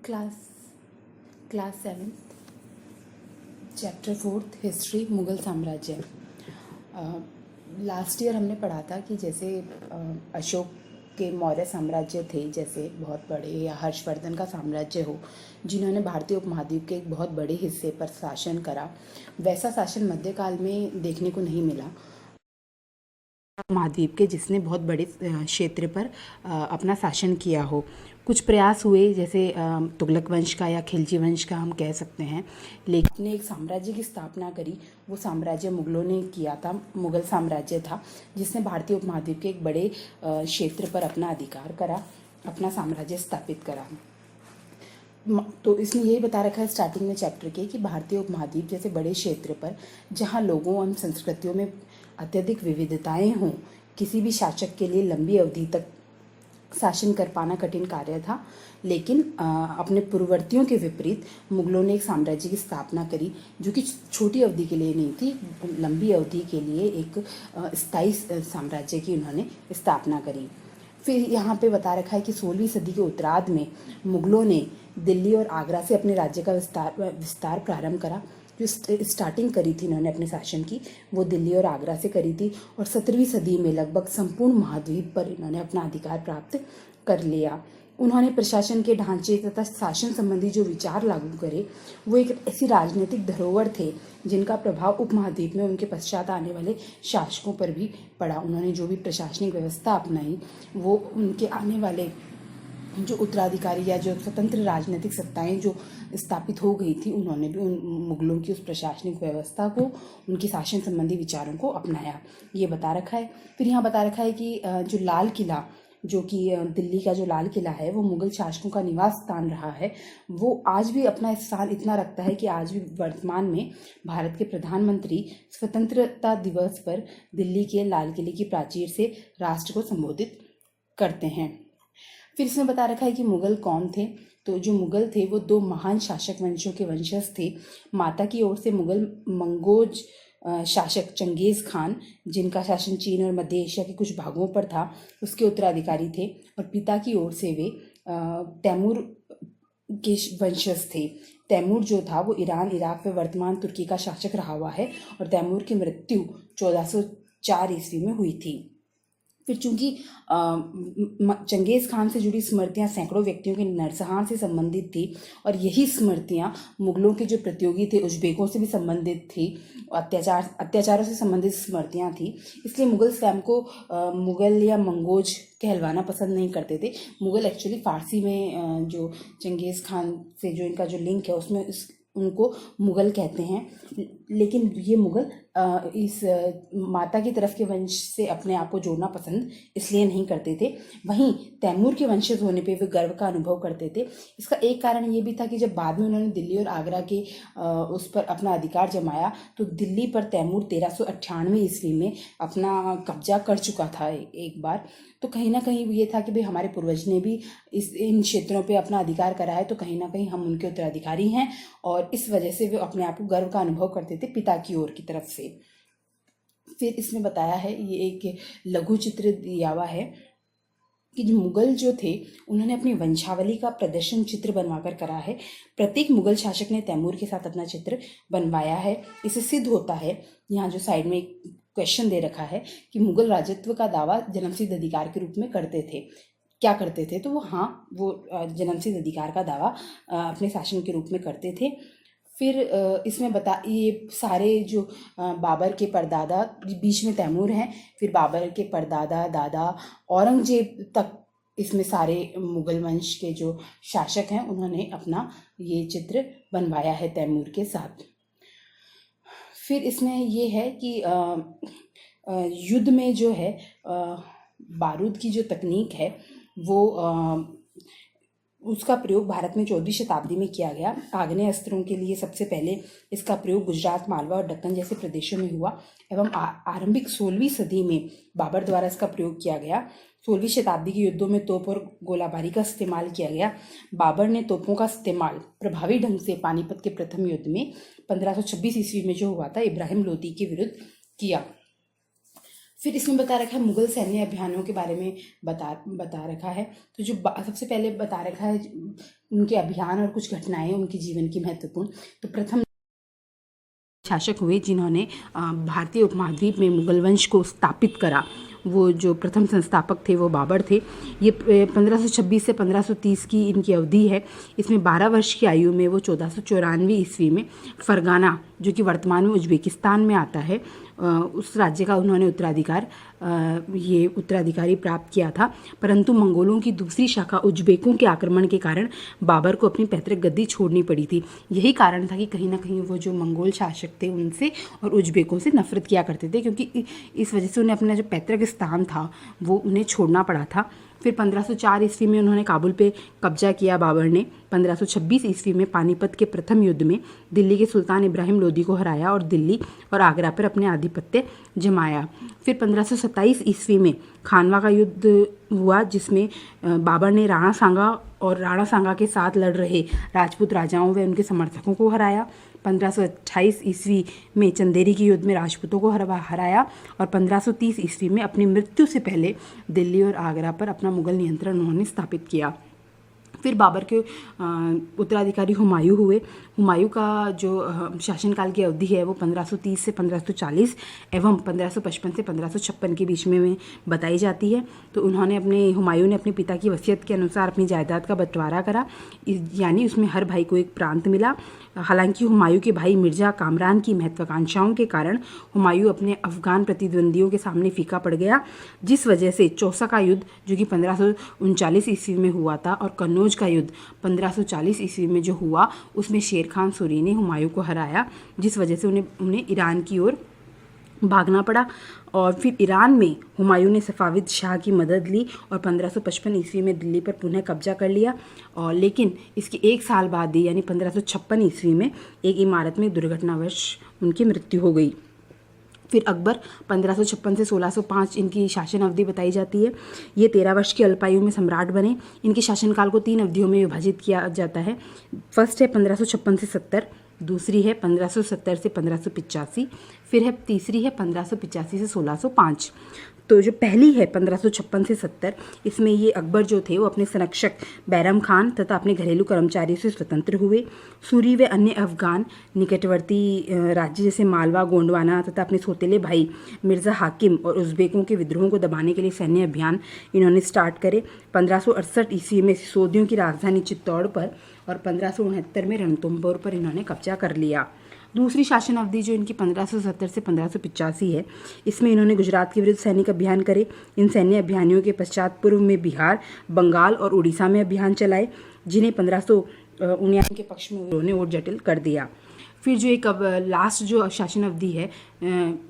Class class 7th chapter 4 history Mughal साम्राज्य। Last year हमने पढ़ा था कि जैसे अशोक के मौर्य साम्राज्य थे, जैसे बहुत बड़े, या हर्षवर्धन का साम्राज्य हो, जिन्होंने भारतीय उपमहाद्वीप के एक बहुत बड़े हिस्से पर शासन करा, वैसा शासन मध्यकाल में देखने को नहीं मिला महाद्वीप के, जिसने बहुत बड़े क्षेत्र पर अपना शासन किया हो। कुछ प्रयास हुए, जैसे तुगलक वंश का या खिलजी वंश का हम कह सकते हैं, लेकिन ने एक साम्राज्य की स्थापना करी। वो साम्राज्य मुग़लों ने किया था, मुग़ल साम्राज्य था, जिसने भारतीय उपमहाद्वीप के एक बड़े क्षेत्र पर अपना अधिकार करा, अपना साम्राज्य स्थापित करा। तो इसमें यही बता रखा है स्टार्टिंग में चैप्टर के कि भारतीय उपमहाद्वीप जैसे बड़े क्षेत्र पर, जहाँ लोगों एवं संस्कृतियों में अत्यधिक विविधताएं हों, किसी भी शासक के लिए लंबी अवधि तक शासन कर पाना कठिन कार्य था। लेकिन अपने पूर्ववर्तियों के विपरीत मुग़लों ने एक साम्राज्य की स्थापना करी, जो कि छोटी अवधि के लिए नहीं थी, लंबी अवधि के लिए एक स्थायी साम्राज्य की उन्होंने स्थापना करी। फिर यहाँ पे बता रखा है कि 16वीं सदी के उत्तरार्ध में मुग़लों ने दिल्ली और आगरा से अपने राज्य का विस्तार प्रारंभ करा। जो स्टार्टिंग करी थी इन्होंने अपने शासन की, वो दिल्ली और आगरा से करी थी, और 17वीं सदी में लगभग संपूर्ण महाद्वीप पर इन्होंने अपना अधिकार प्राप्त कर लिया। उन्होंने प्रशासन के ढांचे तथा शासन संबंधी जो विचार लागू करे, वो एक ऐसी राजनीतिक धरोहर थे जिनका प्रभाव उपमहाद्वीप में उनके पश्चात आने वाले शासकों पर भी पड़ा। उन्होंने जो भी प्रशासनिक व्यवस्था अपनाई, वो उनके आने वाले जो उत्तराधिकारी या जो स्वतंत्र राजनीतिक सत्ताएं जो स्थापित हो गई थी, उन्होंने भी उन मुग़लों की उस प्रशासनिक व्यवस्था को, उनकी शासन संबंधी विचारों को अपनाया, ये बता रखा है। फिर यहाँ बता रखा है कि जो लाल किला, जो कि दिल्ली का जो लाल किला है, वो मुग़ल शासकों का निवास स्थान रहा है। वो आज भी अपना स्थान इतना रखता है कि आज भी वर्तमान में भारत के प्रधानमंत्री स्वतंत्रता दिवस पर दिल्ली के लाल किले की प्राचीर से राष्ट्र को संबोधित करते हैं। फिर इसमें बता रखा है कि मुग़ल कौन थे। तो जो मुग़ल थे वो 2 महान शासक वंशों के वंशज थे। माता की ओर से मुग़ल मंगोज शासक चंगेज़ खान, जिनका शासन चीन और मध्य एशिया के कुछ भागों पर था, उसके उत्तराधिकारी थे। और पिता की ओर से वे तैमूर के वंशज थे। तैमूर जो था वो ईरान, इराक व वर्तमान तुर्की का शासक रहा हुआ है, और तैमूर की मृत्यु 1404 ईस्वी में हुई थी। फिर चूंकि चंगेज़ खान से जुड़ी स्मृतियां सैकड़ों व्यक्तियों के नरसंहार से संबंधित थी, और यही स्मृतियां मुग़लों के जो प्रतियोगी थे उज़्बेकों से भी संबंधित थी, अत्याचारों से संबंधित स्मृतियां थी। इसलिए मुग़ल स्वयं को मुग़ल या मंगोज कहलवाना पसंद नहीं करते थे। मुग़ल एक्चुअली फ़ारसी में जो चंगेज़ खान से जो इनका जो लिंक है, उसमें उनको मुग़ल कहते हैं। लेकिन ये मुग़ल इस माता की तरफ के वंश से अपने आप को जोड़ना पसंद इसलिए नहीं करते थे। वहीं तैमूर के वंशज होने पे वे गर्व का अनुभव करते थे। इसका एक कारण ये भी था कि जब बाद में उन्होंने दिल्ली और आगरा के उस पर अपना अधिकार जमाया, तो दिल्ली पर तैमूर 1398 ईस्वी में अपना कब्जा कर चुका था एक बार। तो कहीं ना कहीं ये था कि भाई हमारे पूर्वज ने भी इन क्षेत्रों पे अपना अधिकार करा है, तो कहीं ना कहीं हम उनके उत्तराधिकारी हैं, और इस वजह से वे अपने आप को गर्व का अनुभव करते थे पिता की ओर की तरफ से। फिर इसमें बताया है, ये एक लघु चित्र दिया हुआ है कि जो मुग़ल जो थे उन्होंने अपनी वंशावली का प्रदर्शन चित्र बनवाकर करा है। प्रत्येक मुग़ल शासक ने तैमूर के साथ अपना चित्र बनवाया है। इससे सिद्ध होता है, यहाँ जो साइड में एक क्वेश्चन दे रखा है कि मुग़ल राजत्व का दावा जन्मसिद्ध अधिकार के रूप में करते थे। क्या करते थे? तो वो जन्मसिद्ध अधिकार का दावा अपने शासन के रूप में करते थे। फिर इसमें ये सारे जो बाबर के परदादा, बीच में तैमूर हैं, फिर बाबर के परदादा, दादा, औरंगजेब तक, इसमें सारे मुग़ल वंश के जो शासक हैं उन्होंने अपना ये चित्र बनवाया है तैमूर के साथ। फिर इसमें ये है कि युद्ध में जो है बारूद की जो तकनीक है, वो उसका प्रयोग भारत में 14वीं शताब्दी में किया गया। आग्नेय अस्त्रों के लिए सबसे पहले इसका प्रयोग गुजरात, मालवा और दक्कन जैसे प्रदेशों में हुआ, एवं आरंभिक 16वीं सदी में बाबर द्वारा इसका प्रयोग किया गया। 16वीं शताब्दी के युद्धों में तोप और गोलाबारी का इस्तेमाल किया गया। बाबर ने तोपों का इस्तेमाल प्रभावी ढंग से पानीपत के प्रथम युद्ध में 1526 ईस्वी में जो हुआ था, इब्राहिम लोदी के विरुद्ध किया। फिर इसमें बता रखा है मुगल सैन्य अभियानों के बारे में बता रखा है। तो जो सबसे पहले बता रखा है, उनके अभियान और कुछ घटनाएं उनके जीवन की महत्वपूर्ण। तो प्रथम शासक हुए जिन्होंने भारतीय उपमहाद्वीप में मुगल वंश को स्थापित करा, वो जो प्रथम संस्थापक थे वो बाबर थे। ये 1526 से 1530 की इनकी अवधि है। इसमें 12 वर्ष की आयु में वो 1494 ईस्वी में फरगाना, जो कि वर्तमान में उज्बेकिस्तान में आता है, उस राज्य का उन्होंने ये उत्तराधिकारी प्राप्त किया था। परंतु मंगोलों की दूसरी शाखा उज्बेकों के आक्रमण के कारण बाबर को अपनी पैतृक गद्दी छोड़नी पड़ी थी। यही कारण था कि कहीं ना कहीं वो जो मंगोल शासक थे उनसे और उज्बेकों से नफरत किया करते थे, क्योंकि इस वजह से उन्हें अपना जो पैतृक स्थान था वो उन्हें छोड़ना पड़ा था। फिर 1504 ईस्वी में उन्होंने काबुल पे कब्जा किया बाबर ने। 1526 ईस्वी में पानीपत के प्रथम युद्ध में दिल्ली के सुल्तान इब्राहिम लोदी को हराया और दिल्ली और आगरा पर अपने आधिपत्य जमाया। फिर 1527 ईस्वी में खानवा का युद्ध हुआ, जिसमें बाबर ने राणा सांगा के साथ लड़ रहे राजपूत राजाओं व उनके समर्थकों को हराया। 1528 ईस्वी में चंदेरी के युद्ध में राजपूतों को हराया और 1530 ईस्वी में अपनी मृत्यु से पहले दिल्ली और आगरा पर अपना मुगल नियंत्रण उन्होंने स्थापित किया। फिर बाबर के उत्तराधिकारी हुमायूं हुए। हुमायूं का जो शासनकाल की अवधि है वो 1530 से 1540 एवं 1555 से 1556 के बीच में बताई जाती है। तो हुमायूं ने अपने पिता की वसीयत के अनुसार अपनी जायदाद का बंटवारा करा, यानी उसमें हर भाई को एक प्रांत मिला। हालांकि हुमायूं के भाई मिर्जा कामरान की महत्वाकांक्षाओं के कारण हुमायूं अपने अफगान प्रतिद्वंदियों के सामने फीका पड़ गया, जिस वजह से चौसा का युद्ध जो कि 1539 ईस्वी में हुआ था और कन्नौज का युद्ध 1540 ईस्वी में जो हुआ उसमें शेर खान सूरी ने हुमायूं को हराया, जिस वजह से उन्हें ईरान की ओर भागना पड़ा। और फिर ईरान में हुमायूं ने सफ़ाविद शाह की मदद ली और 1555 ईस्वी में दिल्ली पर पुनः कब्जा कर लिया। और लेकिन इसके एक साल बाद ही यानी 1556 ईस्वी में एक इमारत में दुर्घटनावश उनकी मृत्यु हो गई। फिर अकबर 1556 से 1605 इनकी शासन अवधि बताई जाती है। ये 13 वर्ष की अल्पायु में सम्राट बने। इनके शासनकाल को 3 अवधियों में विभाजित किया जाता है। फर्स्ट है 1556 से 70, दूसरी है 1570 से 1585, फिर है तीसरी है 1585 से 1605। तो जो पहली है 1556 से 70, इसमें ये अकबर जो थे वो अपने संरक्षक बैरम खान तथा अपने घरेलू कर्मचारियों से स्वतंत्र हुए। सूरी व अन्य अफगान निकटवर्ती राज्य जैसे मालवा, गोंडवाना तथा अपने सौतेले भाई मिर्ज़ा हाकिम और उज़्बेकों के विद्रोहों को दबाने के लिए सैन्य अभियान इन्होंने स्टार्ट करे। 1568 ईस्वी में सिसोदियों की राजधानी चित्तौड़ पर और 1569 में रणथंभौर पर इन्होंने कब्जा कर लिया। दूसरी शासन अवधि जो इनकी 1570 से 1585 है, इसमें इन्होंने गुजरात के विरुद्ध सैनिक अभियान करे। इन सैन्य अभियानों के पश्चात पूर्व में बिहार, बंगाल और उड़ीसा में अभियान चलाए, जिन्हें 1599 के पक्ष में उन्होंने और जटिल कर दिया। फिर जो एक अब लास्ट जो शासन अवधि है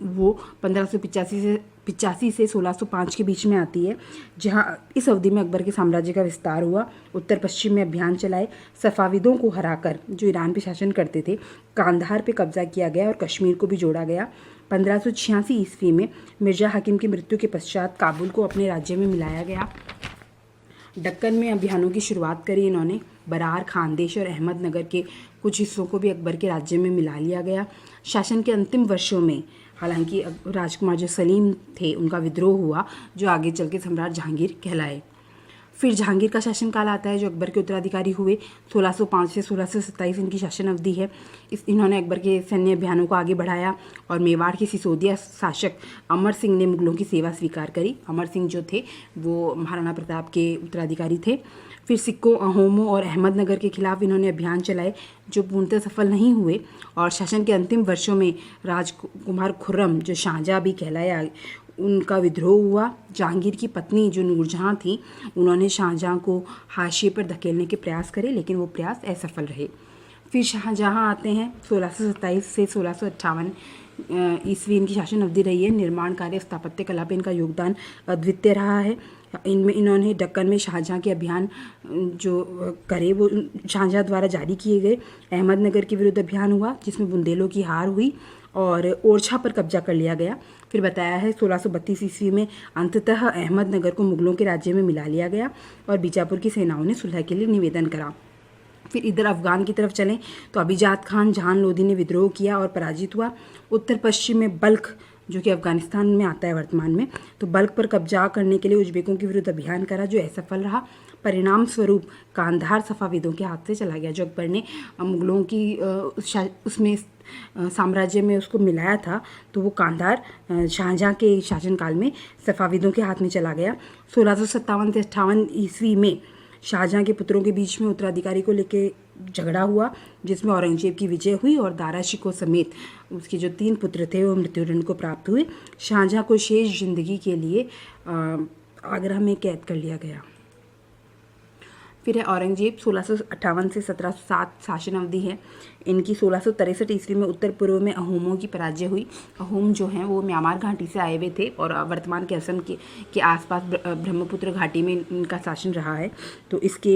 वो 1585 से 1605 के बीच में आती है, जहां इस अवधि में अकबर के साम्राज्य का विस्तार हुआ। उत्तर पश्चिम में अभियान चलाए, सफ़ाविदों को हराकर जो ईरान पे शासन करते थे, कांधार पे कब्जा किया गया और कश्मीर को भी जोड़ा गया। 1586 ईस्वी में मिर्जा हाकिम की मृत्यु के पश्चात काबुल को अपने राज्य में मिलाया गया। दक्कन में अभियानों की शुरुआत करी इन्होंने। बरार, खानदेश और अहमदनगर के कुछ हिस्सों को भी अकबर के राज्य में मिला लिया गया। शासन के अंतिम वर्षों में हालांकि राजकुमार जो सलीम थे उनका विद्रोह हुआ, जो आगे चल के सम्राट जहांगीर कहलाए। फिर जहांगीर का शासनकाल आता है, जो अकबर के उत्तराधिकारी हुए। 1605 से 1627 इनकी शासन अवधि है। इन्होंने अकबर के सैन्य अभियानों को आगे बढ़ाया और मेवाड़ के सिसोदिया शासक अमर सिंह ने मुगलों की सेवा स्वीकार करी। अमर सिंह जो थे वो महाराणा प्रताप के उत्तराधिकारी थे। फिर सिक्कों, अहोमों और अहमदनगर के खिलाफ इन्होंने अभियान चलाए, जो पूर्णतः सफल नहीं हुए। और शासन के अंतिम वर्षों में राजकुमार खुर्रम जो शाहजहाँ भी कहलाया, उनका विद्रोह हुआ। जहांगीर की पत्नी जो नूरजहाँ थी, उन्होंने शाहजहाँ को हाशिए पर धकेलने के प्रयास करे, लेकिन वो प्रयास असफल रहे। फिर शाहजहाँ आते हैं। 1627 से 1658 ईस्वी इनकी शासन अवधि रही है। निर्माण कार्य, स्थापत्य कला पे इनका योगदान अद्वितीय रहा है। इनमें इन्होंने दक्कन में शाहजहाँ के अभियान जो करे वो शाहजहाँ द्वारा जारी किए गए। अहमदनगर के विरुद्ध अभियान हुआ, जिसमें बुंदेलों की हार हुई और ओरछा पर कब्जा कर लिया गया। फिर बताया है 1632 ईस्वी में अंततः अहमदनगर को मुगलों के राज्य में मिला लिया गया और बीजापुर की सेनाओं ने सुलह के लिए निवेदन करा। फिर इधर अफगान की तरफ चलें तो अभिजात खान जहान लोदी ने विद्रोह किया और पराजित हुआ। उत्तर पश्चिम में बल्ख जो कि अफगानिस्तान में आता है वर्तमान में, तो बल्ख पर कब्जा करने के लिए उज्बेकों के विरुद्ध अभियान करा, जो असफल रहा। परिणाम स्वरूप कांधार सफ़ाविदों के हाथ से चला गया। जो अकबर ने मुग़लों की उसमें साम्राज्य में उसको मिलाया था, तो वो कांधार शाहजहाँ के शासनकाल में सफ़ाविदों के हाथ में चला गया। 1657 से 58 ईस्वी में शाहजहाँ के पुत्रों के बीच में उत्तराधिकारी को लेके झगड़ा हुआ, जिसमें औरंगजेब की विजय हुई और दारा शिकोह समेत उसके जो 3 पुत्र थे वो मृत्युदंड को प्राप्त हुए। शाहजहाँ को शेष जिंदगी के लिए आगरा में कैद कर लिया गया। फिर है औरंगजेब। 1658 से 1707 शासन अवधि है इनकी। 1663 ईस्वी में उत्तर पूर्व में अहोमों की पराजय हुई। अहोम जो हैं वो म्यांमार घाटी से आए हुए थे और वर्तमान के असम के आसपास ब्रह्मपुत्र घाटी में इनका शासन रहा है। तो इसके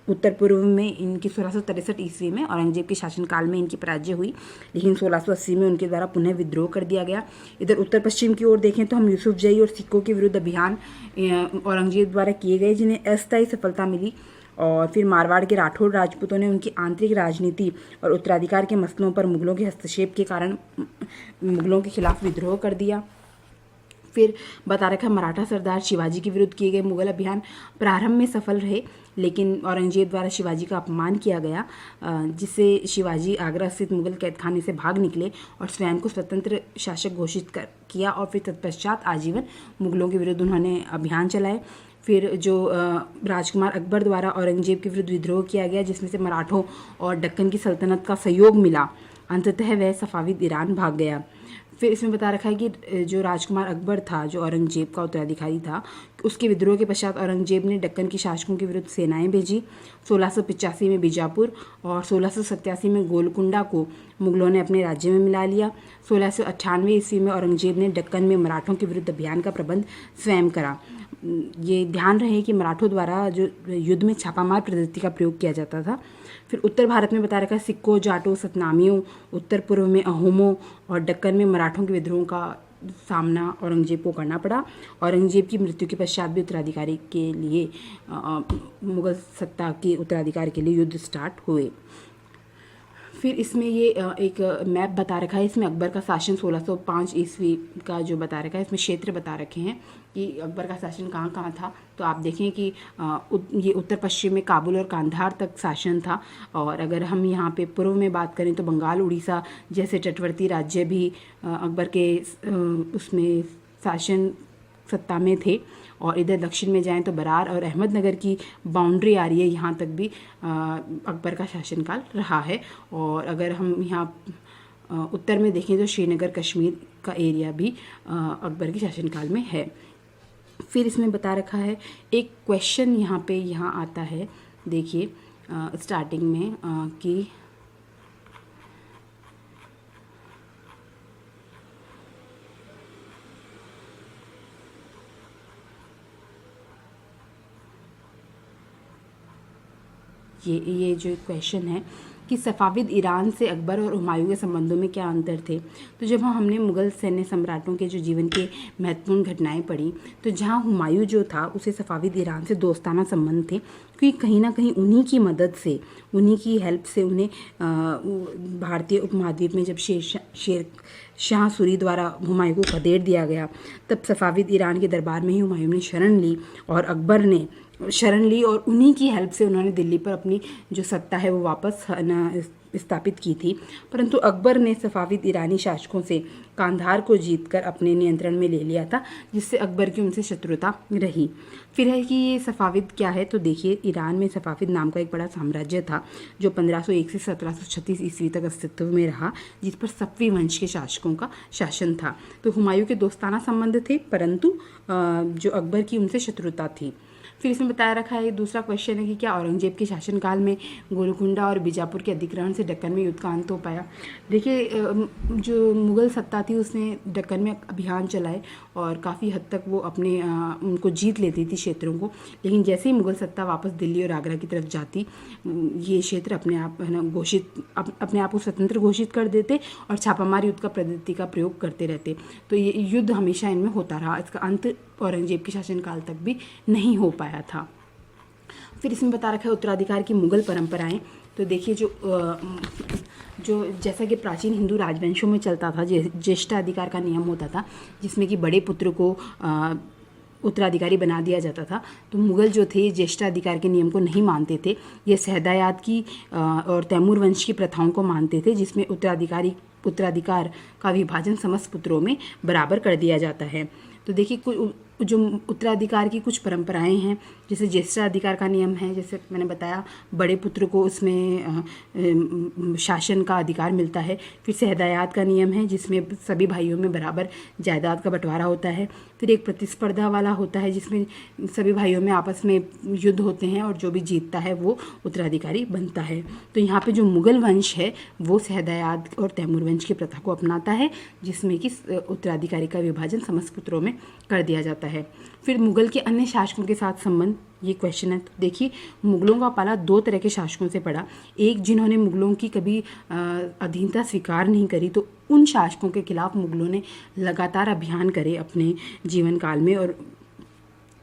उत्तर पूर्व में इनकी 1663 ईस्वी में औरंगजेब के शासनकाल में इनकी पराजय हुई, लेकिन 1680 में उनके द्वारा पुनः विद्रोह कर दिया गया। इधर उत्तर पश्चिम की ओर देखें तो हम यूसुफजई और सिखों के विरुद्ध अभियान औरंगजेब द्वारा किए गए, जिन्हें अस्थायी सफलता मिली। और फिर मारवाड़ के राठौड़ राजपूतों ने उनकी आंतरिक राजनीति और उत्तराधिकार के मसलों पर मुगलों के हस्तक्षेप के कारण मुगलों के खिलाफ विद्रोह कर दिया। फिर बता रखा मराठा सरदार शिवाजी के विरुद्ध किए गए मुगल अभियान प्रारंभ में सफल रहे, लेकिन औरंगजेब द्वारा शिवाजी का अपमान किया गया, जिससे शिवाजी आगरा स्थित मुगल कैदखाने से भाग निकले और स्वयं को स्वतंत्र शासक घोषित किया। और फिर तत्पश्चात आजीवन मुगलों के विरुद्ध उन्होंने अभियान चलाए। फिर जो राजकुमार अकबर द्वारा औरंगजेब के विरुद्ध विद्रोह किया गया, जिसमें से मराठों और दक्कन की सल्तनत का सहयोग मिला, अंततः वह सफ़ाविद ईरान भाग गया। फिर इसमें बता रखा है कि जो राजकुमार अकबर था, जो औरंगजेब का उत्तराधिकारी था, उसके विद्रोह के पश्चात औरंगजेब ने दक्कन के शासकों के विरुद्ध सेनाएं भेजी। 1685 में बीजापुर और 1687 में गोलकुंडा को मुगलों ने अपने राज्य में मिला लिया। 1698 ईस्वी में औरंगजेब ने दक्कन में मराठों के विरुद्ध अभियान का प्रबंध स्वयं करा। ये ध्यान रहे कि मराठों द्वारा जो युद्ध में छापामार पद्धति का प्रयोग किया जाता था। फिर उत्तर भारत में बता रखा है सिक्कों, जाटों, सतनामियों, उत्तर पूर्व में अहोमों और दक्कन में मराठों के विद्रोह का सामना औरंगजेब को करना पड़ा। औरंगजेब की मृत्यु के पश्चात भी उत्तराधिकारी के लिए मुगल सत्ता के उत्तराधिकार के लिए युद्ध स्टार्ट हुए। फिर इसमें ये एक मैप बता रखा है, इसमें अकबर का शासन 1605 ईस्वी का जो बता रखा है, इसमें क्षेत्र बता रखे हैं कि अकबर का शासन कहाँ कहाँ था। तो आप देखें कि ये उत्तर पश्चिम में काबुल और कांधार तक शासन था। और अगर हम यहाँ पे पूर्व में बात करें तो बंगाल, उड़ीसा जैसे तटवर्ती राज्य भी अकबर के उसमें शासन सत्ता में थे। और इधर दक्षिण में जाएं तो बरार और अहमदनगर की बाउंड्री आ रही है, यहाँ तक भी अकबर का शासनकाल रहा है। और अगर हम यहाँ उत्तर में देखें तो श्रीनगर, कश्मीर का एरिया भी अकबर के शासनकाल में है। फिर इसमें बता रखा है एक क्वेश्चन यहाँ आता है, देखिए स्टार्टिंग में कि ये जो क्वेश्चन है कि सफ़ाविद ईरान से अकबर और हुमायूं के संबंधों में क्या अंतर थे। तो जब हमने मुग़ल सैन्य सम्राटों के जो जीवन के महत्वपूर्ण घटनाएं पढ़ी, तो जहाँ हुमायूं जो था उसे सफ़ाविद ईरान से दोस्ताना संबंध थे, क्योंकि कहीं ना कहीं उन्हीं की मदद से, उन्हीं की हेल्प से उन्हें भारतीय उपमहाद्वीप में जब शेर शाह सूरी द्वारा हुमायूं को खदेड़ दिया गया, तब सफ़ाविद ईरान के दरबार में ही हुमायूं ने शरण ली और अकबर ने शरण ली और उन्हीं की हेल्प से उन्होंने दिल्ली पर अपनी जो सत्ता है वो वापस स्थापित की थी। परंतु अकबर ने सफ़ाविद ईरानी शासकों से कांधार को जीतकर अपने नियंत्रण में ले लिया था, जिससे अकबर की उनसे शत्रुता रही। फिर है कि ये सफ़ाविद क्या है, तो देखिए ईरान में सफ़ाविद नाम का एक बड़ा साम्राज्य था जो 1501 से 1736 ईस्वी तक अस्तित्व में रहा, जिस पर सफ़वी वंश के शासकों का शासन था। तो हुमायूं के दोस्ताना संबंध थे, परंतु जो अकबर की उनसे शत्रुता थी। फिर इसमें बताया रखा है, दूसरा क्वेश्चन है कि क्या औरंगजेब के शासनकाल में गोलकुंडा और बीजापुर के अधिग्रहण से दक्कन में युद्ध का अंत हो पाया। देखिए जो मुग़ल सत्ता थी उसने दक्कन में अभियान चलाए और काफ़ी हद तक वो अपने उनको जीत लेती थी क्षेत्रों को, लेकिन जैसे ही मुग़ल सत्ता वापस दिल्ली और आगरा की तरफ जाती, ये क्षेत्र अपने आप है ना अपने आप को स्वतंत्र घोषित कर देते और छापामार युद्ध का पद्धति का प्रयोग करते रहते। तो ये युद्ध हमेशा इनमें होता रहा, इसका अंत औरंगजेब के शासनकाल तक भी नहीं हो पाया था। फिर इसमें बता रखा है उत्तराधिकार की मुग़ल परंपराएं। तो देखिए जो जैसा कि प्राचीन हिंदू राजवंशों में चलता था, ज्येष्ठाधिकार का नियम होता था, जिसमें कि बड़े पुत्र को उत्तराधिकारी बना दिया जाता था। तो मुग़ल जो थे ज्येष्ठाधिकार के नियम को नहीं मानते थे। ये सहदायाद की और तैमूर वंश की प्रथाओं को मानते थे, जिसमें उत्तराधिकार का विभाजन समस्त पुत्रों में बराबर कर दिया जाता है। तो देखिए जो उत्तराधिकार की कुछ परंपराएं हैं, जैसे ज्येष्ठाधिकार का नियम है, जैसे मैंने बताया बड़े पुत्र को उसमें शासन का अधिकार मिलता है। फिर सहदायाद का नियम है, जिसमें सभी भाइयों में बराबर जायदाद का बंटवारा होता है। फिर एक प्रतिस्पर्धा वाला होता है, जिसमें सभी भाइयों में आपस में युद्ध होते हैं और जो भी जीतता है वो उत्तराधिकारी बनता है। तो यहाँ पे जो मुग़ल वंश है वो सहदायाद और तैमूर वंश की प्रथा को अपनाता है, जिसमें कि उत्तराधिकारी का विभाजन समस्त पुत्रों में कर दिया जाता है। फिर मुग़ल के अन्य शासकों के साथ संबंध, ये क्वेश्चन है। तो देखिए मुग़लों का पाला दो तरह के शासकों से पड़ा। एक जिन्होंने मुग़लों की कभी अधीनता स्वीकार नहीं करी, तो उन शासकों के खिलाफ मुग़लों ने लगातार अभियान करे अपने जीवन काल में। और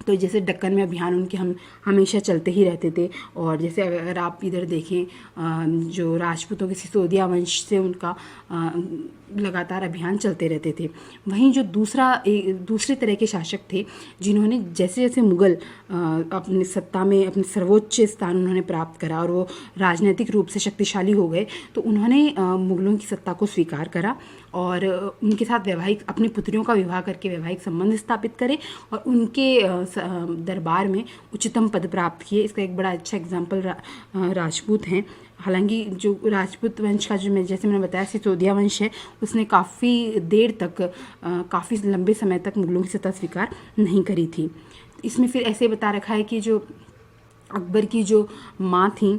तो जैसे दक्कन में अभियान उनके हम हमेशा चलते ही रहते थे। और जैसे अगर आप इधर देखें जो राजपूतों के सिसोदिया वंश से उनका लगातार अभियान चलते रहते थे। वहीं जो दूसरे तरह के शासक थे, जिन्होंने जैसे जैसे मुग़ल अपनी सत्ता में अपने सर्वोच्च स्थान उन्होंने प्राप्त करा और वो राजनीतिक रूप से शक्तिशाली हो गए, तो उन्होंने मुग़लों की सत्ता को स्वीकार करा और उनके साथ अपनी पुत्रियों का विवाह करके वैवाहिक संबंध स्थापित करे और उनके दरबार में उच्चतम पद प्राप्त किए। इसका एक बड़ा अच्छा एग्जाम्पल राजपूत हैं। हालांकि जो राजपूत वंश का जैसे मैंने बताया सिसोदिया वंश है, उसने काफ़ी देर तक काफ़ी लंबे समय तक मुग़लों की सत्ता स्वीकार नहीं करी थी। इसमें फिर ऐसे बता रखा है कि जो अकबर की जो माँ थी,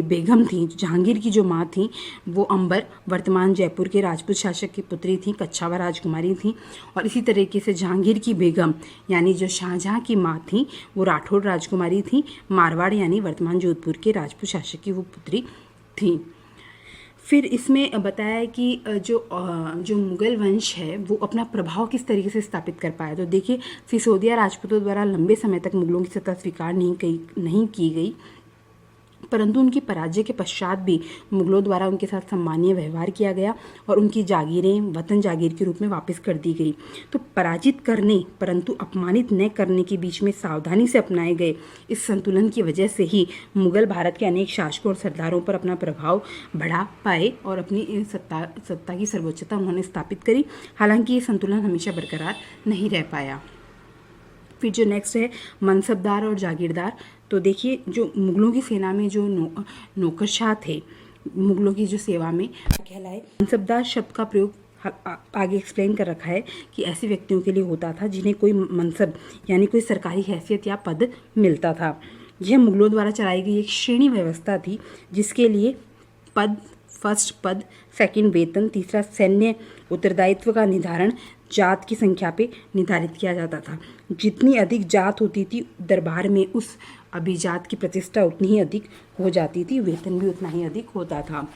बेगम थी, जहांगीर की जो माँ थी, वो अंबर वर्तमान जयपुर के राजपूत शासक की पुत्री थी, कच्छावा राजकुमारी थी। और इसी तरीके से जहांगीर की बेगम यानी जो शाहजहाँ की माँ थी, वो राठौड़ राजकुमारी थी, मारवाड़ यानी वर्तमान जोधपुर के राजपूत शासक की वो पुत्री थी। फिर इसमें बताया है कि जो मुग़ल वंश है वो अपना प्रभाव किस तरीके से स्थापित कर पाया। तो देखिए सिसोदिया राजपूतों द्वारा लंबे समय तक मुग़लों की सत्ता स्वीकार नहीं की गई, परंतु उनकी पराजय के पश्चात भी मुग़लों द्वारा उनके साथ सम्मानीय व्यवहार किया गया और उनकी जागीरें वतन जागीर के रूप में वापस कर दी गई। तो पराजित करने परंतु अपमानित न करने के बीच में सावधानी से अपनाए गए इस संतुलन की वजह से ही मुग़ल भारत के अनेक शासकों और सरदारों पर अपना प्रभाव बढ़ा पाए और अपनी सत्ता की सर्वोच्चता उन्होंने स्थापित करी। हालांकि ये संतुलन हमेशा बरकरार नहीं रह पाया। फिर जो नेक्स्ट है मनसबदार और जागीरदार। तो देखिए जो मुग़लों की सेना में जो नौकरशाह थे, मुग़लों की जो सेवा में कहलाए, मनसबदार शब्द का प्रयोग आगे एक्सप्लेन कर रखा है कि ऐसे व्यक्तियों के लिए होता था जिन्हें कोई मनसब यानी कोई सरकारी हैसियत या पद मिलता था। यह मुग़लों द्वारा चलाई गई एक श्रेणी व्यवस्था थी, जिसके लिए फर्स्ट पद, सेकंड वेतन, तीसरा सैन्य उत्तरदायित्व का निर्धारण जात की संख्या पे निर्धारित किया जाता था। जितनी अधिक जात होती थी दरबार में, उस अभिजात की प्रतिष्ठा उतनी ही अधिक हो जाती थी, वेतन भी उतना ही अधिक होता था।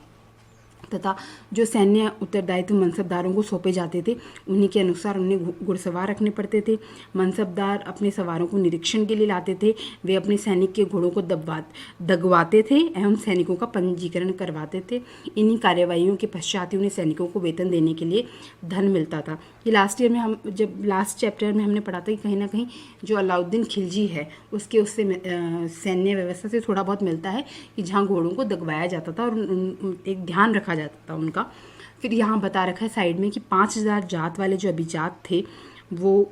तथा जो सैन्य उत्तरदायित्व मनसबदारों को सौंपे जाते थे, उन्हीं के अनुसार उन्हें घुड़सवार रखने पड़ते थे। मनसबदार अपने सवारों को निरीक्षण के लिए लाते थे। वे अपने सैनिक के घोड़ों को दगवाते थे एवं सैनिकों का पंजीकरण करवाते थे। इन्हीं कार्यवाहियों के पश्चात ही उन्हें सैनिकों को वेतन देने के लिए धन मिलता था। ये लास्ट चैप्टर में हमने पढ़ा था कि कहीं ना कहीं जो अलाउद्दीन खिलजी है उससे सैन्य व्यवस्था से थोड़ा बहुत मिलता है कि जहाँ घोड़ों को दगवाया जाता था और एक ध्यान रखा जाता था उनका। फिर यहाँ बता रखा है साइड में कि 5000 जात वाले जो अभिजात थे वो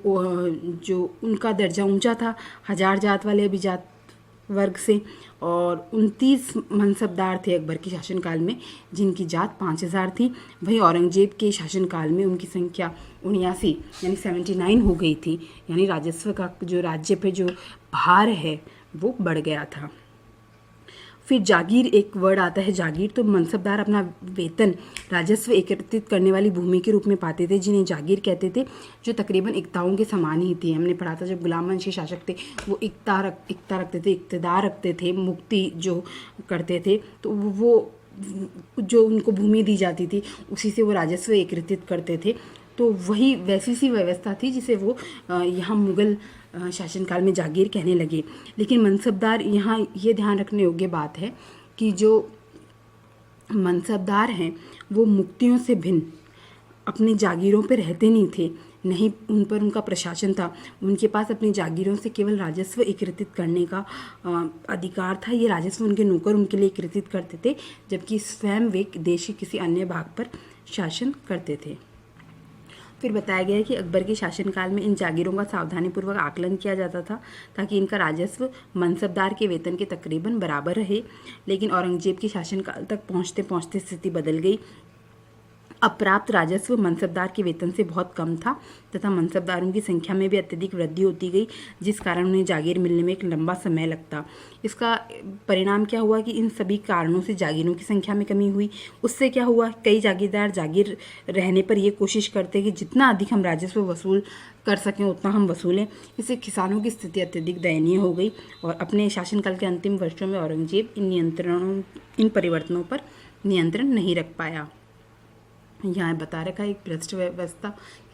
जो उनका दर्जा ऊंचा था 1000 जात वाले अभिजात वर्ग से, और 29 मनसबदार थे अकबर के शासनकाल में जिनकी जात 5000 थी। वहीं औरंगजेब के शासनकाल में उनकी संख्या 79 यानी 79 हो गई थी, यानी राजस्व का जो राज्य पे जो भार है वो बढ़ गया था। फिर जागीर एक वर्ड आता है जागीर। तो मनसबदार अपना वेतन राजस्व एकत्रित करने वाली भूमि के रूप में पाते थे, जिन्हें जागीर कहते थे, जो तकरीबन इक्ताओं के समान ही थी। हमने पढ़ा था जब गुलाम वंश के शासक थे वो इक्ता रखते थे, इक्तदार रखते थे, मुक्ति जो करते थे, तो वो जो उनको भूमि दी जाती थी उसी से वो राजस्व एकत्रित करते थे। तो वही वैसी सी व्यवस्था थी जिसे वो यहाँ मुग़ल शासनकाल में जागीर कहने लगे। लेकिन मनसबदार, यहाँ ये ध्यान रखने योग्य बात है कि जो मनसबदार हैं वो मुक्तियों से भिन्न अपनी जागीरों पे रहते नहीं थे, नहीं उन पर उनका प्रशासन था। उनके पास अपनी जागीरों से केवल राजस्व एकत्रित करने का अधिकार था। ये राजस्व उनके नौकर उनके लिए एकत्रित करते थे, जबकि स्वयं वे देश के किसी अन्य भाग पर शासन करते थे। फिर बताया गया है कि अकबर के शासनकाल में इन जागीरों का सावधानीपूर्वक आकलन किया जाता था ताकि इनका राजस्व मनसबदार के वेतन के तकरीबन बराबर रहे। लेकिन औरंगजेब के शासनकाल तक पहुंचते पहुंचते स्थिति बदल गई। अप्राप्त राजस्व मनसबदार के वेतन से बहुत कम था तथा मनसबदारों की संख्या में भी अत्यधिक वृद्धि होती गई, जिस कारण उन्हें जागीर मिलने में एक लंबा समय लगता। इसका परिणाम क्या हुआ कि इन सभी कारणों से जागीरों की संख्या में कमी हुई। उससे क्या हुआ, कई जागीरदार जागीर रहने पर ये कोशिश करते कि जितना अधिक हम राजस्व वसूल कर सकें उतना हम वसूलें। इससे किसानों की स्थिति अत्यधिक दयनीय हो गई और अपने शासनकाल के अंतिम वर्षों में औरंगजेब इन परिवर्तनों पर नियंत्रण नहीं रख पाया। यहाँ बता रखा है एक भ्रष्ट व्यवस्था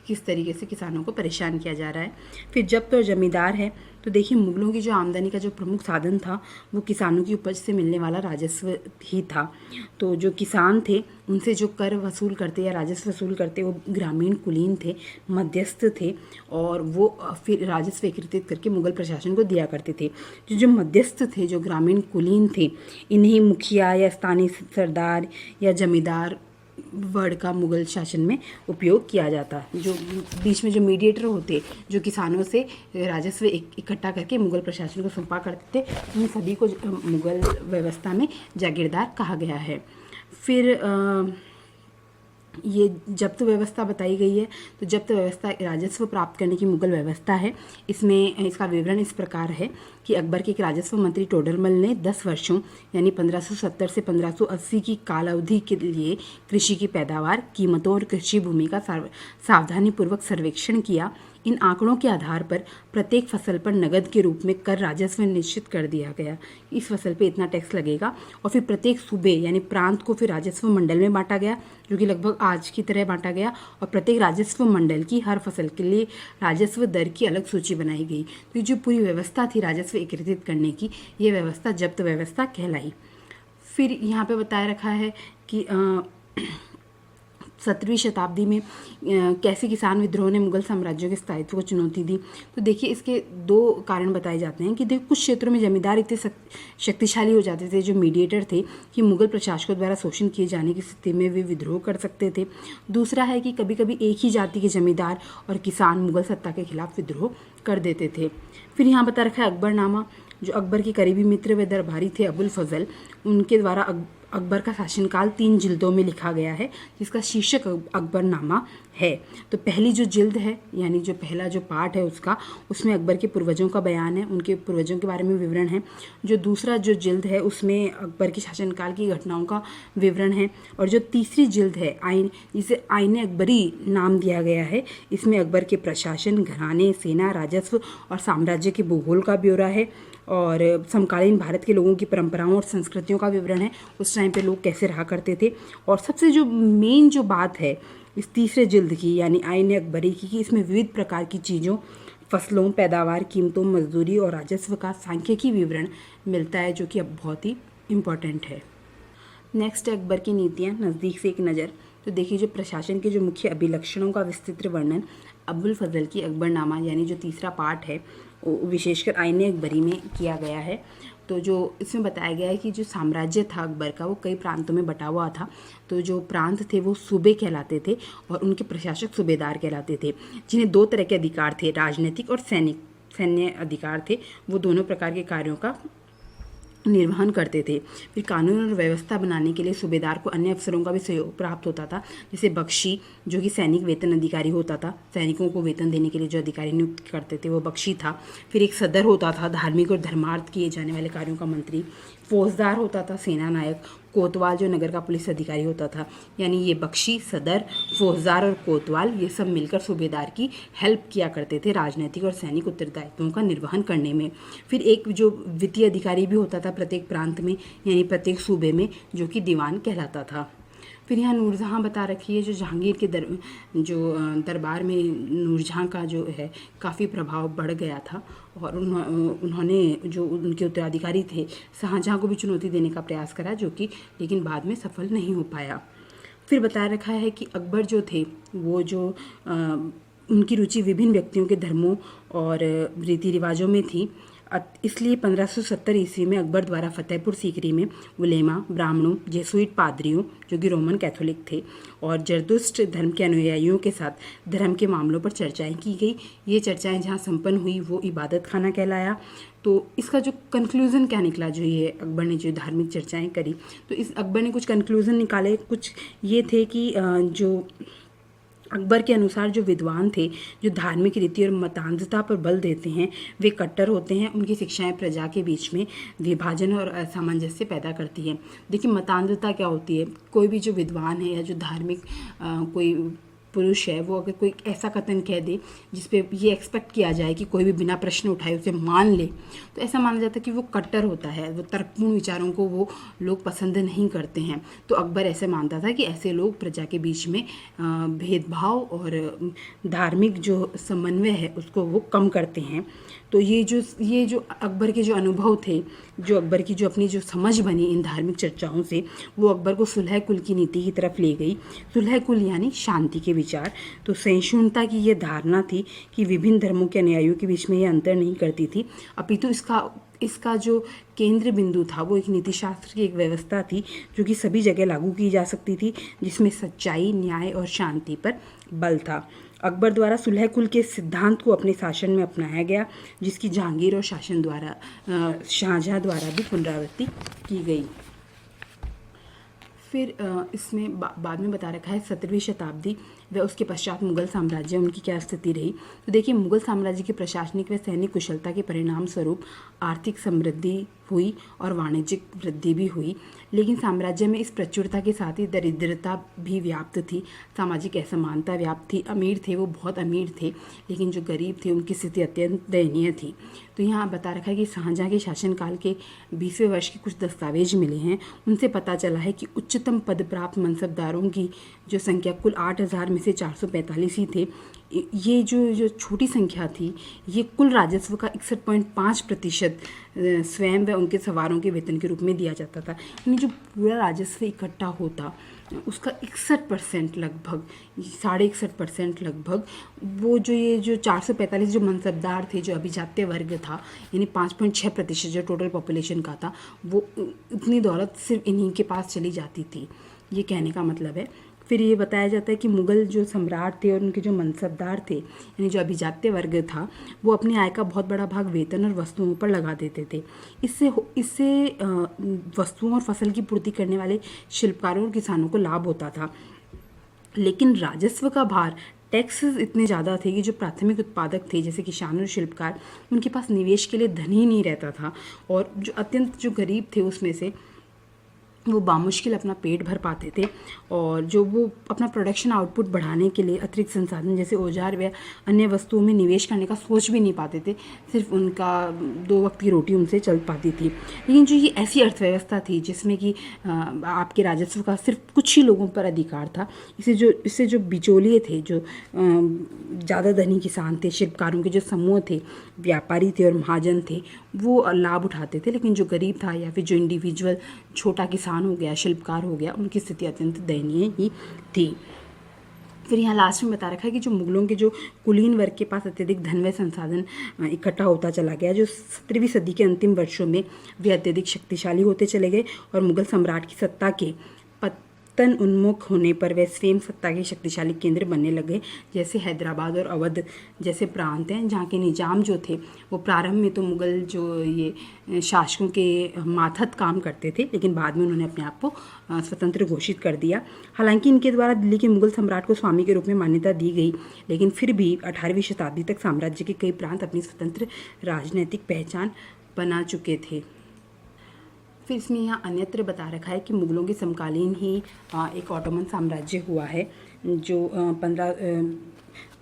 किस तरीके से किसानों को परेशान किया जा रहा है। फिर जब्त और जमींदार है तो देखिए, मुगलों की जो आमदनी का जो प्रमुख साधन था वो किसानों की उपज से मिलने वाला राजस्व ही था। तो जो किसान थे उनसे जो कर वसूल करते या राजस्व वसूल करते वो ग्रामीण कुलीन थे, मध्यस्थ थे, और वो फिर राजस्व एकत्रित करके मुगल प्रशासन को दिया करते थे। जो मध्यस्थ थे, जो ग्रामीण कुलीन थे, इन्हीं मुखिया या स्थानीय सरदार या जमींदार वर्ड का मुगल शासन में उपयोग किया जाता। जो बीच में जो मीडिएटर होते, जो किसानों से राजस्व इकट्ठा करके मुगल प्रशासन को सौंपा करते थे, इन सभी को मुगल व्यवस्था में जागीरदार कहा गया है। फिर ये जब्त व्यवस्था बताई गई है। तो जब्त व्यवस्था राजस्व प्राप्त करने की मुगल व्यवस्था है। इसमें इसका विवरण इस प्रकार है कि अकबर के एक राजस्व मंत्री टोडरमल ने 10 वर्षों यानी 1570 से 1580 की काल अवधि के लिए कृषि की पैदावार, कीमतों और कृषि भूमि का सावधानीपूर्वक सर्वेक्षण किया। इन आंकड़ों के आधार पर प्रत्येक फसल पर नगद के रूप में कर राजस्व निश्चित कर दिया गया। इस फसल पे इतना टैक्स लगेगा, और फिर प्रत्येक सूबे यानी प्रांत को फिर राजस्व मंडल में बांटा गया, जो कि लगभग आज की तरह बांटा गया, और प्रत्येक राजस्व मंडल की हर फसल के लिए राजस्व दर की अलग सूची बनाई गई। तो ये जो पूरी व्यवस्था थी राजस्व एकत्रित करने की, ये व्यवस्था जब्त व्यवस्था कहलाई। फिर यहाँ पे बताया रखा है कि 17वीं शताब्दी में कैसे किसान विद्रोह ने मुगल साम्राज्य के स्थायित्व को चुनौती दी। तो देखिए, इसके 2 कारण बताए जाते हैं कि देखिए, कुछ क्षेत्रों में जमींदार इतने शक्तिशाली हो जाते थे, जो मीडिएटर थे, कि मुगल प्रशासकों द्वारा शोषण किए जाने की स्थिति में वे विद्रोह कर सकते थे। दूसरा है कि कभी कभी एक ही जाति के जमींदार और किसान मुगल सत्ता के खिलाफ विद्रोह कर देते थे। फिर यहाँ बता रखा है अकबरनामा। जो अकबर के करीबी मित्र व दरबारी थे अबुल फजल, उनके द्वारा अकबर का शासनकाल 3 जिल्दों में लिखा गया है, जिसका शीर्षक अकबरनामा है। तो पहली जो जिल्द है, यानी जो पहला जो पार्ट है उसमें अकबर के पूर्वजों का बयान है, उनके पूर्वजों के बारे में विवरण है। जो दूसरा जो जिल्द है उसमें अकबर के शासनकाल की घटनाओं का विवरण है। और जो तीसरी जिल्द है आइन, जिसे आइन अकबरी नाम दिया गया है, इसमें अकबर के प्रशासन, घराने, सेना, राजस्व और साम्राज्य के भूगोल का ब्यौरा है, और समकालीन भारत के लोगों की परंपराओं और संस्कृतियों का विवरण है, उस टाइम पे लोग कैसे रहा करते थे। और सबसे जो मेन जो बात है इस तीसरे जिल्द की, यानी आइन अकबरी की, कि इसमें विविध प्रकार की चीज़ों, फसलों, पैदावार, कीमतों, मजदूरी और राजस्व का सांख्यिकी विवरण मिलता है, जो कि अब बहुत ही इम्पोर्टेंट है। नेक्स्ट है अकबर की नीतियाँ, नज़दीक से एक नज़र। तो देखिए, जो प्रशासन के जो मुख्य अभिलक्षणों का विस्तृत वर्णन अबुल फजल की अकबरनामा यानी जो तीसरा पार्ट है विशेषकर आइन अकबरी में किया गया है। तो जो इसमें बताया गया है कि जो साम्राज्य था अकबर का, वो कई प्रांतों में बटा हुआ था। तो जो प्रांत थे वो सूबे कहलाते थे और उनके प्रशासक सूबेदार कहलाते थे, जिन्हें 2 तरह के अधिकार थे, राजनीतिक और सैन्य अधिकार थे। वो दोनों प्रकार के कार्यों का निर्वहन करते थे। फिर कानून और व्यवस्था बनाने के लिए सूबेदार को अन्य अफसरों का भी सहयोग प्राप्त होता था, जैसे बख्शी, जो कि सैनिक वेतन अधिकारी होता था। सैनिकों को वेतन देने के लिए जो अधिकारी नियुक्त करते थे वो बख्शी था। फिर एक सदर होता था, धार्मिक और धर्मार्थ किए जाने वाले कार्यों का मंत्री। फौजदार होता था, सेना नायक। कोतवाल जो नगर का पुलिस अधिकारी होता था। यानी ये बख्शी, सदर, फौजदार और कोतवाल ये सब मिलकर सूबेदार की हेल्प किया करते थे राजनीतिक और सैनिक उत्तरदायित्वों का निर्वहन करने में। फिर एक जो वित्तीय अधिकारी भी होता था प्रत्येक प्रांत में, यानी प्रत्येक सूबे में, जो कि दीवान कहलाता था। फिर यहाँ नूरजहाँ बता रखी है। जो जहांगीर के दरबार में नूरजहाँ का जो है काफ़ी प्रभाव बढ़ गया था, और उन्होंने जो उनके उत्तराधिकारी थे शाहजहाँ को भी चुनौती देने का प्रयास करा, जो कि लेकिन बाद में सफल नहीं हो पाया। फिर बता रखा है कि अकबर जो थे वो जो उनकी रुचि विभिन्न व्यक्तियों के धर्मों और रीति रिवाजों में थी। इसलिए 1570 ईस्वी में अकबर द्वारा फतेहपुर सीकरी में उलेमा, ब्राह्मणों, जेसुइट पादरियों जो कि रोमन कैथोलिक थे और जरदुश्त धर्म के अनुयायियों के साथ धर्म के मामलों पर चर्चाएं की गई। ये चर्चाएं जहाँ संपन्न हुई वो इबादत खाना कहलाया। तो इसका जो कंक्लूज़न क्या निकला, जो ये अकबर ने जो धार्मिक चर्चाएं करी, तो इस अकबर ने कुछ कंक्लूज़न निकाले। कुछ ये थे कि जो अकबर के अनुसार जो विद्वान थे, जो धार्मिक रीति और मतान्धता पर बल देते हैं, वे कट्टर होते हैं। उनकी शिक्षाएं प्रजा के बीच में विभाजन और असामंजस्य पैदा करती है। देखिए, मतान्धता क्या होती है? कोई भी जो विद्वान है या जो धार्मिक कोई पुरुष है, वो अगर कोई ऐसा कथन कह दे जिस पे ये एक्सपेक्ट किया जाए कि कोई भी बिना प्रश्न उठाए उसे मान ले, तो ऐसा माना जाता है कि वो कट्टर होता है। वो तर्कपूर्ण विचारों को वो लोग पसंद नहीं करते हैं। तो अकबर ऐसे मानता था कि ऐसे लोग प्रजा के बीच में भेदभाव और धार्मिक जो समन्वय है उसको वो कम करते हैं। तो ये जो अकबर के जो अनुभव थे, जो अकबर की जो अपनी जो समझ बनी इन धार्मिक चर्चाओं से, वो अकबर को सुलह कुल की नीति की तरफ ले गई। सुलह कुल यानी शांति के विचार। तो सहिष्णुता की ये धारणा थी कि विभिन्न धर्मों के अनुयायियों के बीच में ये अंतर नहीं करती थी, अपितु इसका जो केंद्र बिंदु था वो एक नीति शास्त्र की एक व्यवस्था थी जो कि सभी जगह लागू की जा सकती थी, जिसमें सच्चाई, न्याय और शांति पर बल था। अकबर द्वारा सुलह कुल के सिद्धांत को अपने शासन में अपनाया गया, जिसकी जहांगीर और शाहजहां द्वारा भी पुनरावृत्ति की गई। फिर इसमें बाद में बता रखा है 17वीं शताब्दी व उसके पश्चात मुगल साम्राज्य, उनकी क्या स्थिति रही। तो देखिए, मुगल साम्राज्य की प्रशासनिक व सैनिक कुशलता के परिणाम स्वरूप आर्थिक समृद्धि हुई और वाणिज्यिक वृद्धि भी हुई, लेकिन साम्राज्य में इस प्रचुरता के साथ ही दरिद्रता भी व्याप्त थी, सामाजिक असमानता व्याप्त थी। अमीर थे वो बहुत अमीर थे, लेकिन जो गरीब थे उनकी स्थिति अत्यंत दयनीय थी। तो यहाँ बता रखा है कि शाहजहां के शासनकाल के 20वें वर्ष के कुछ दस्तावेज मिले हैं। उनसे पता चला है कि उच्चतम पद प्राप्त मनसबदारों की जो संख्या कुल 8000 में से 445 ही थे। ये जो छोटी संख्या थी, ये कुल राजस्व का 61.5% स्वयं व उनके सवारों के वेतन के रूप में दिया जाता था। यानी जो पूरा राजस्व इकट्ठा होता उसका 61% लगभग, 61.5% लगभग वो ये जो 445 जो मनसबदार थे, जो अभिजात्य वर्ग था, यानी 5.6% जो टोटल पॉपुलेशन का था, वो इतनी दौलत सिर्फ इन्हीं के पास चली जाती थी। ये कहने का मतलब है। फिर ये बताया जाता है कि मुगल जो सम्राट थे और उनके जो मनसबदार थे, यानी जो अभिजात्य वर्ग था, वो अपनी आय का बहुत बड़ा भाग वेतन और वस्तुओं पर लगा देते थे। इससे वस्तुओं और फसल की पूर्ति करने वाले शिल्पकारों और किसानों को लाभ होता था, लेकिन राजस्व का भार, टैक्सेस इतने ज़्यादा थे कि जो प्राथमिक उत्पादक थे जैसे किसान और शिल्पकार, उनके पास निवेश के लिए धन ही नहीं रहता था। और जो अत्यंत जो गरीब थे उसमें से वो बामुश्किल अपना पेट भर पाते थे, और जो वो अपना प्रोडक्शन आउटपुट बढ़ाने के लिए अतिरिक्त संसाधन जैसे औजार व अन्य वस्तुओं में निवेश करने का सोच भी नहीं पाते थे। सिर्फ उनका 2 वक्त की रोटी उनसे चल पाती थी। लेकिन जो ये ऐसी अर्थव्यवस्था थी जिसमें कि आपके राजस्व का सिर्फ कुछ ही लोगों पर अधिकार था, इससे जो बिचौलिए थे, जो ज़्यादा धनी किसान थे, शिल्पकारों के जो समूह थे, व्यापारी थे और महाजन थे, वो लाभ उठाते थे। लेकिन जो गरीब था या फिर जो इंडिविजुअल छोटा किसान हो गया, शिल्पकार हो गया, उनकी स्थिति अत्यंत दयनीय ही थी। फिर यहाँ लास्ट में बता रखा है कि जो मुगलों के जो कुलीन वर्ग के पास अत्यधिक धन व संसाधन इकट्ठा होता चला गया, जो 17वीं सदी के अंतिम वर्षों में वे अत्यधिक शक्तिशाली होते चले गए और मुगल सम्राट की सत्ता के पतन उन्मुख होने पर वे स्वयं सत्ता के शक्तिशाली केंद्र बनने लगे। जैसे हैदराबाद और अवध जैसे प्रांत हैं, जहाँ के निजाम जो थे वो प्रारंभ में तो मुगल जो ये शासकों के मातहत काम करते थे, लेकिन बाद में उन्होंने अपने आप को स्वतंत्र घोषित कर दिया। हालांकि इनके द्वारा दिल्ली के मुगल सम्राट को स्वामी के रूप में मान्यता दी गई, लेकिन फिर भी 18वीं शताब्दी तक साम्राज्य के कई प्रांत अपनी स्वतंत्र राजनीतिक पहचान बना चुके थे। फिर इसमें यहाँ अन्यत्र बता रखा है कि मुगलों के समकालीन ही एक ऑटोमन साम्राज्य हुआ है, जो 15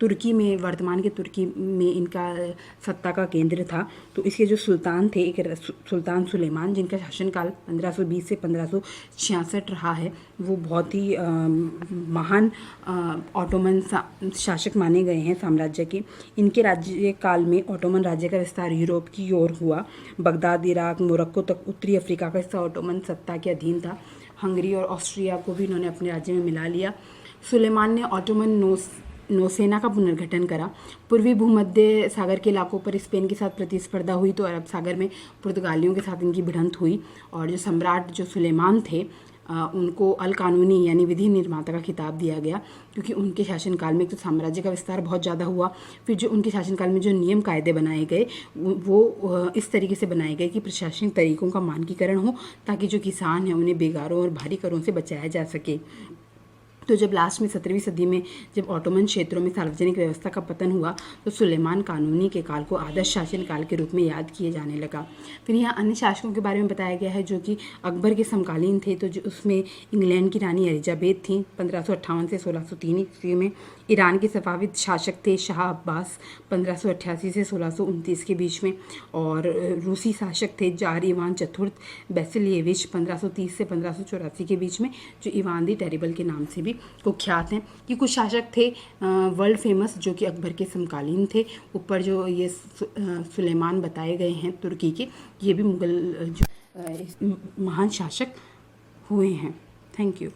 तुर्की में, वर्तमान के तुर्की में इनका सत्ता का केंद्र था। तो इसके जो सुल्तान थे, एक सुल्तान सुलेमान, जिनका शासनकाल 1520 से 1566 रहा है, वो बहुत ही महान ऑटोमन शासक माने गए हैं साम्राज्य के। इनके राज्यकाल में ऑटोमन राज्य का विस्तार यूरोप की ओर हुआ। बगदाद, इराक, मोरक्को तक उत्तरी अफ्रीका का हिस्सा ऑटोमन सत्ता के अधीन था। हंगरी और ऑस्ट्रिया को भी इन्होंने अपने राज्य में मिला लिया। सुलेमान ने ऑटोमन नौसेना का पुनर्गठन करा। पूर्वी भूमध्य सागर के इलाकों पर स्पेन के साथ प्रतिस्पर्धा हुई तो अरब सागर में पुर्तगालियों के साथ इनकी भिड़ंत हुई और जो सम्राट जो सुलेमान थे उनको अल कानूनी यानी विधि निर्माता का खिताब दिया गया, क्योंकि उनके शासनकाल में तो साम्राज्य का विस्तार बहुत ज़्यादा हुआ। फिर जो उनके शासनकाल में जो नियम कायदे बनाए गए वो इस तरीके से बनाए गए कि प्रशासनिक तरीकों का मानकीकरण हो, ताकि जो किसान हैं उन्हें बेगारों और भारी करों से बचाया जा सके। तो जब लास्ट में 17वीं सदी में जब ऑटोमन क्षेत्रों में सार्वजनिक व्यवस्था का पतन हुआ तो सुलेमान कानूनी के काल को आदर्श शासन काल के रूप में याद किए जाने लगा। फिर यहाँ अन्य शासकों के बारे में बताया गया है जो कि अकबर के समकालीन थे। तो जो उसमें इंग्लैंड की रानी एलिजाबेथ थी 1558 से 1603 ईस्वी में। ईरान के सफाविद शासक थे शाह अब्बास 1588 से 1629 के बीच में। और रूसी शासक थे जार इवान चतुर्थ बेसिलिएविच 1530 से 1584 के बीच में, जो इवान दी टेरिबल के नाम से भी कुख्यात हैं। कि कुछ शासक थे वर्ल्ड फेमस जो कि अकबर के समकालीन थे। ऊपर जो ये सुलेमान बताए गए हैं तुर्की के, ये भी मुगल जो महान शासक हुए हैं। Thank you.